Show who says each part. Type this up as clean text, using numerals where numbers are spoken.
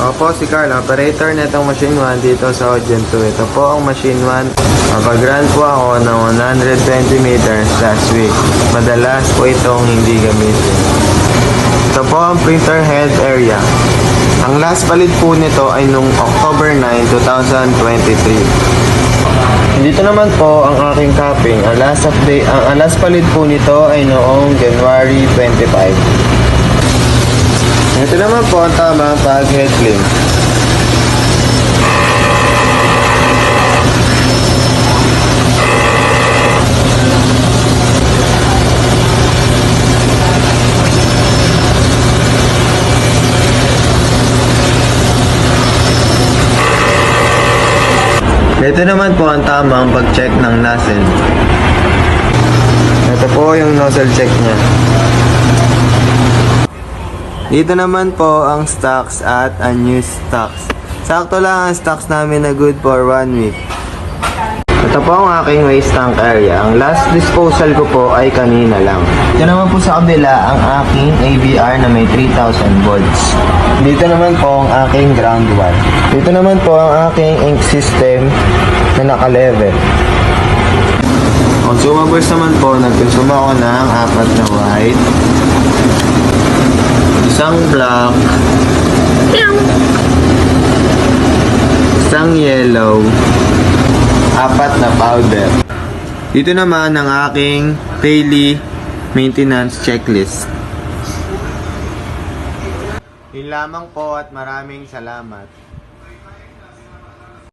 Speaker 1: Opo, si Carl, operator na itong machine 1 dito sa Ogen 2. Ito po ang machine 1. Mapag-run po ako ng 120 meters last week. Madalas po itong hindi gamitin. Ito po ang printer head area. Ang last palit po nito ay nung October 9, 2023. Dito naman po ang aking capping. Ang last palit po nito ay noong January 25. Ito naman po ang tamang pag-head clean. Ito naman po ang tamang pag-check ng nozzle. Ito po yung nozzle check niya. Dito naman po ang stocks at unused stocks. Sakto lang ang stocks namin na good for 1 week. Ito po ang aking waste tank area. Ang last disposal ko po ay kanina lang. Ito naman po sa kabila ang aking AVR na may 3,000 volts. Dito naman po ang aking ground wire. Dito naman po ang aking ink system na naka-level. Consumables naman po, nag-consume ako ng 4 na white, isang black, isang yellow, 4 na powder. Dito naman ang aking daily maintenance checklist. Yun lamang po at maraming salamat.